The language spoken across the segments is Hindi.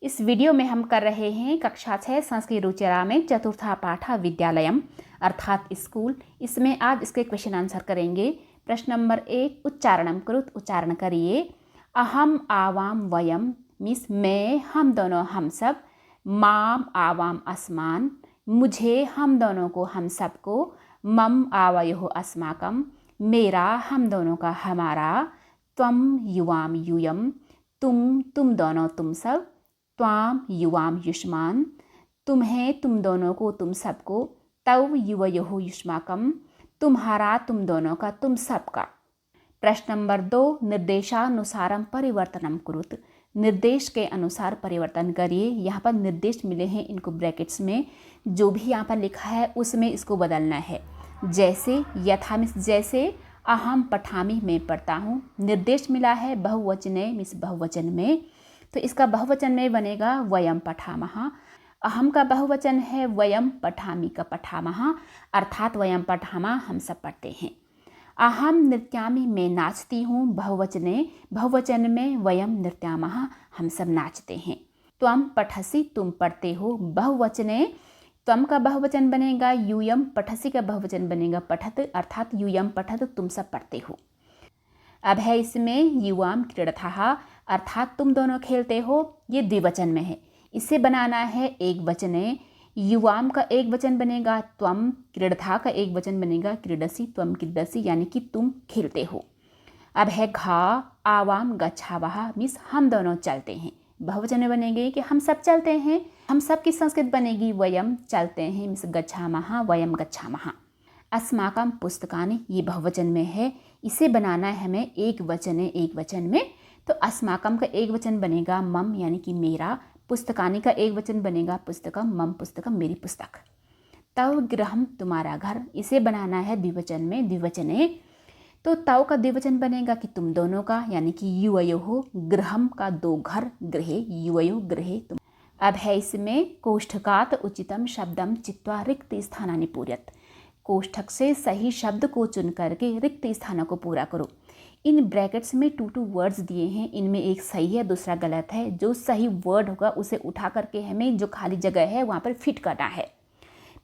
इस वीडियो में हम कर रहे हैं कक्षा 6 संस्कृत रुचिरा में चतुर्था पाठ विद्यालयम अर्थात स्कूल। इसमें आज इसके क्वेश्चन आंसर करेंगे। प्रश्न नंबर 1, उच्चारणम कुरुत, उच्चारण करिए। अहम आवाम वयम मीन्स मैं, हम दोनों, हम सब। माम आवाम अस्मान, मुझे, हम दोनों को, हम सबको। मम आवयोः अस्माकम, मेरा, हम दोनों का, हमारा। त्वम युवाम यूयम, तुम दोनों, तुम सब। त्वाम युवाम युष्मान, तुम्हें, तुम दोनों को, तुम सबको। तव युवयोः युष्माकम, तुम्हारा, तुम दोनों का, तुम सबका। प्रश्न नंबर 2, निर्देशानुसारम परिवर्तनम कुरुत, निर्देश के अनुसार परिवर्तन करिए। यहाँ पर निर्देश मिले हैं इनको ब्रैकेट्स में, जो भी यहाँ पर लिखा है उसमें इसको बदलना है। जैसे, यथा मीन्स जैसे, अहम पठामी मैं पढ़ता हूँ। निर्देश मिला है बहुवचने मीन्स बहुवचन में, तो इसका बहुवचन में बनेगा वयम पठामः। अहम का बहुवचन है वयम, पठामी का पठामः अर्थात वयम पठामः हम सब पढ़ते हैं। अहम नृत्यामि मैं नाचती हूँ, बहुवचन में वयम नृत्यामः हम सब नाचते हैं। त्वम पठसि तुम पढ़ते हो, बहुवचने त्वम का बहुवचन बनेगा यूयम, पठसि का बहुवचन बनेगा पठत अर्थात यूयम पठत तुम सब पढ़ते हो। अब है इसमें युवाम क्रीडथः अर्थात तुम दोनों खेलते हो, ये द्विवचन में है, इसे बनाना है एक वचने। युवाम का एक वचन बनेगा त्वम, क्रीडथा का एक वचन बनेगा क्रीडसि, त्वम क्रीडसि यानी कि तुम खेलते हो। अब है घा आवाम गच्छावः मीन्स हम दोनों चलते हैं, बहुवचन में बनेंगे कि हम सब चलते हैं। हम सब की संस्कृत बनेगी वयम, चलते हैं मीन्स गच्छामः, वयम गच्छामः। अस्माकम पुस्तकानि, ये बहुवचन में है, इसे बनाना है हमें एक वचन में, तो अस्माकम का एक वचन बनेगा मम यानी कि मेरा। पुस्तकानि का एक वचन बनेगा पुस्तकम, मम पुस्तकम मेरी पुस्तक। तव गृहम तुम्हारा घर, इसे बनाना है द्विवचन में, द्विवचने, तो तव का द्विवचन बनेगा कि तुम दोनों का यानी कि युवयोः, गृहम का दो घर, गृहे, युवयोः गृहे तुम। अब है इसमें कोष्ठकात उचितम शब्दम चित्वा रिक्त स्थानानि पूरयत, कोष्ठक से सही शब्द को चुन करके रिक्त स्थानों को पूरा करो। इन ब्रैकेट्स में 2 वर्ड्स दिए हैं, इनमें एक सही है दूसरा गलत है। जो सही वर्ड होगा उसे उठा करके हमें जो खाली जगह है वहाँ पर फिट करना है।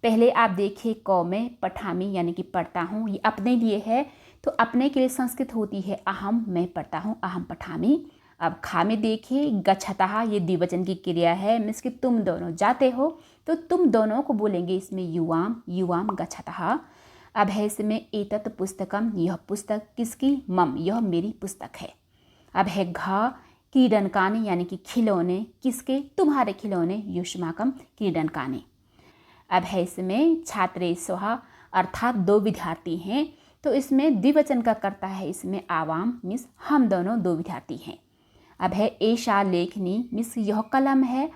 पहले आप देखिए कौ में पठामी यानी कि पढ़ता हूँ, ये अपने लिए है, तो अपने के लिए संस्कृत होती है अहम, मैं पढ़ता हूँ, अहम पठामी। अब खा में देखिए गच्छतः, ये द्विवचन की क्रिया है मीन्स कि तुम दोनों जाते हो, तो तुम दोनों को बोलेंगे इसमें युवाम, युवाम गच्छतः। अब है इसमें एतत् पुस्तकम, यह पुस्तक किसकी, मम, यह मेरी पुस्तक है। अब है घा क्रीडनकानि यानी कि खिलौने, किसके, तुम्हारे खिलौने, युष्माकम क्रीडनकानि। अब है इसमें छात्रे स्वः अर्थात 2 विद्यार्थी हैं, तो इसमें द्विवचन का करता है इसमें आवाम मीन्स हम दोनों 2 विद्यार्थी हैं। अब है एषा लेखनी मीन्स यह कलम है,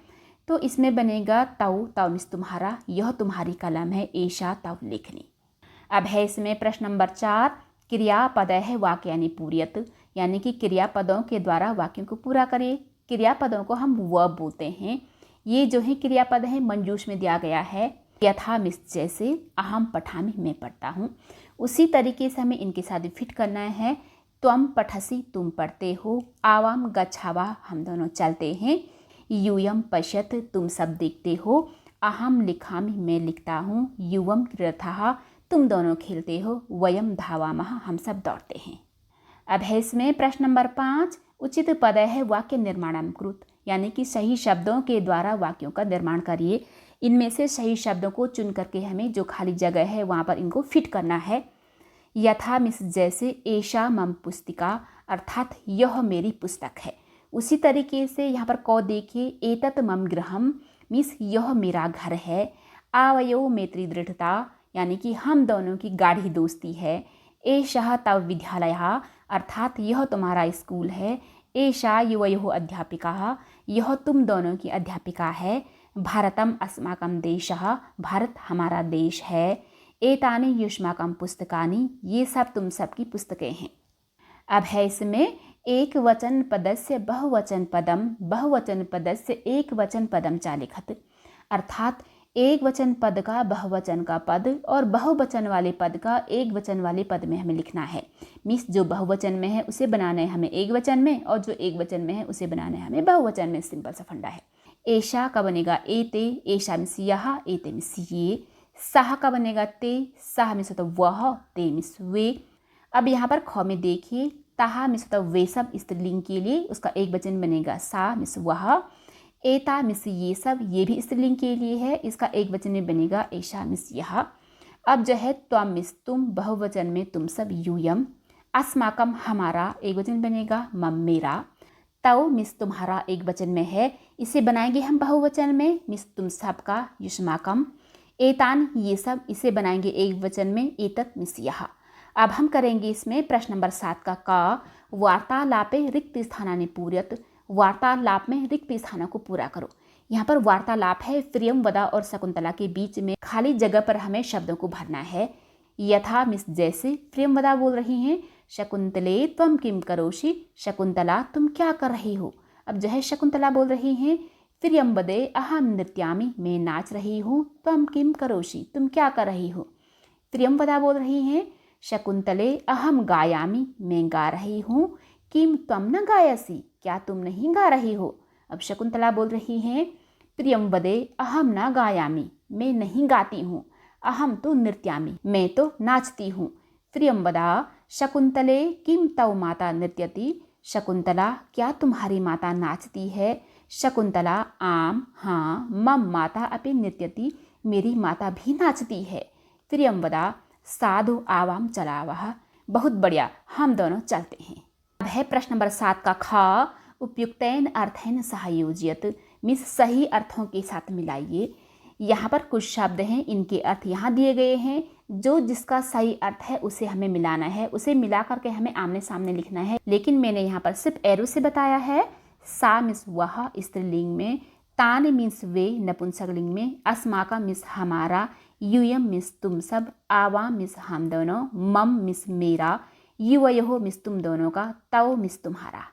तो इसमें बनेगा तव, तव मीन्स तुम्हारा, यह तुम्हारी कलम है, एषा तव लेखनी। अब है इसमें प्रश्न नंबर 4, क्रियापद है वाक्यानि पूरयत, यानी कि क्रियापदों के द्वारा वाक्यों को पूरा करिए। क्रियापदों को हम वर्ब बोलते हैं। ये जो है क्रियापद है मंजूष में दिया गया है, यथा मीन्स जैसे, अहम पठामी मैं पढ़ता हूँ, उसी तरीके से हमें इनके साथ फिट करना है। त्वम पठसि तुम पढ़ते हो, आवाम गच्छावा हम दोनों चलते हैं, यूयम पश्यत तुम सब देखते हो, अहम लिखामि मैं लिखता हूँ, युवम क्रीडथः तुम दोनों खेलते हो, वयम धावामः हम सब दौड़ते हैं। अब है इसमें प्रश्न नंबर 5, उचित पद है वाक्य निर्माणम कृत, यानी कि सही शब्दों के द्वारा वाक्यों का निर्माण करिए। इनमें से सही शब्दों को चुन करके हमें जो खाली जगह है वहाँ पर इनको फिट करना है। यथा मीन्स जैसे, एषा मम पुस्तिका अर्थात यह मेरी पुस्तक है। उसी तरीके से यहाँ पर कौ देखिए, एतत् मम गृहम मीन्स यह मेरा घर है। आवयोः मैत्री दृढ़ता यानी कि हम दोनों की गाढ़ी दोस्ती है। एषः तव विद्यालयः अर्थात यह तुम्हारा स्कूल है। एषा युवयोः अध्यापिका, यह तुम दोनों की अध्यापिका है। भारतम अस्माकं देशः, भारत हमारा देश है। एतानि युष्माकं पुस्तकानि, ये सब तुम सबकी पुस्तकें हैं। अब है इसमें एक वचन पदस्य बहुवचन पदम, बहुवचन पदस्य एक वचन पदम चा लिखत, अर्थात एक वचन पद का बहुवचन का पद और बहुवचन वाले पद का एक वचन वाले पद में हमें लिखना है। मीन्स जो बहुवचन में है उसे बनाना है हमें एक वचन में, और जो एक वचन में है उसे बनाना है हमें बहुवचन में। सिंपल सा फंडा है। ऐशा का बनेगा एते, ऐशा मीन्स यह, एते मीन्स ये। सह का बनेगा ते, सह मीन्स होता वह, ते मीन्स वे। अब यहाँ पर ख में देखिए, ताहा मीन्स होता वे सब स्त्रीलिंग के लिए, उसका एक वचन बनेगा सा मीन्स वह। एता मीन्स ये सब, ये भी स्त्रीलिंग के लिए है, इसका एक वचन में बनेगा ऐशा मीन्स यह। अब जो है त्वम मीन्स तुम, बहुवचन में तुम सब यूयम। अस्माकम हमारा, एक वचन बनेगा मम मेरा। तव मीन्स तुम्हारा, एक वचन में है, इसे बनाएंगे हम बहुवचन में मीन्स तुम सबका, युष्माकम। एतान ये सब, इसे बनाएंगे एक वचन में, एतत मीन्स यह। अब हम करेंगे इसमें प्रश्न नंबर 7 का वार्तालापे रिक्त स्थानानि पूरयत। वार्तालाप में रिक्त स्थानों को पूरा करो। यहाँ पर वार्तालाप है प्रियंवदा और शकुंतला के बीच में, खाली जगह पर हमें शब्दों को भरना है। यथा मीन्स जैसे, प्रियंवदा बोल रही हैं शकुंतले त्वम किम करोषि, शकुंतला तुम क्या कर रही हो। अब जो है शकुंतला बोल रही हैं प्रियंवदे अहम नृत्यामि, मैं नाच रही हूँ, त्वम किम करोषि तुम क्या कर रही हो। प्रियंवदा बोल रही हैं शकुंतले अहम गायामि, मैं गा रही हूँ, किम त्वम न गायसी, क्या तुम नहीं गा रही हो। अब शकुंतला बोल रही हैं प्रियंवदे अहम न गायामि, मैं नहीं गाती हूँ, अहम तो नृत्यामि, मैं तो नाचती हूँ। प्रियंवदा शकुंतले किम तव माता नृत्यति, शकुंतला क्या तुम्हारी माता नाचती है। शकुंतला आम हाँ, मम माता अपि नृत्यति, मेरी माता भी नाचती है। प्रियंवदा साधु आवाम चलावह, बहुत बढ़िया, हम दोनों चलते हैं। अब है प्रश्न नंबर 7 का ख, उपयुक्तैन अर्थैन सहयोज्यत मीन्स सही अर्थों के साथ मिलाइए। यहाँ पर कुछ शब्द हैं, इनके अर्थ यहाँ दिए गए हैं, जो जिसका सही अर्थ है उसे हमें मिलाना है, उसे मिला करके हमें आमने सामने लिखना है। लेकिन मैंने यहाँ पर सिर्फ एरो से बताया है। सा मीन्स वह स्त्रीलिंग में, तान मीन्स वे नपुंसकलिंग में, अस्माका मीन्स हमारा, यूयम मीन्स तुम सब, आवाम मीन्स हम दोनों, मम मीन्स मेरा, युवयोः मीन्स तुम दोनों का, तव मीन्स तुम्हारा।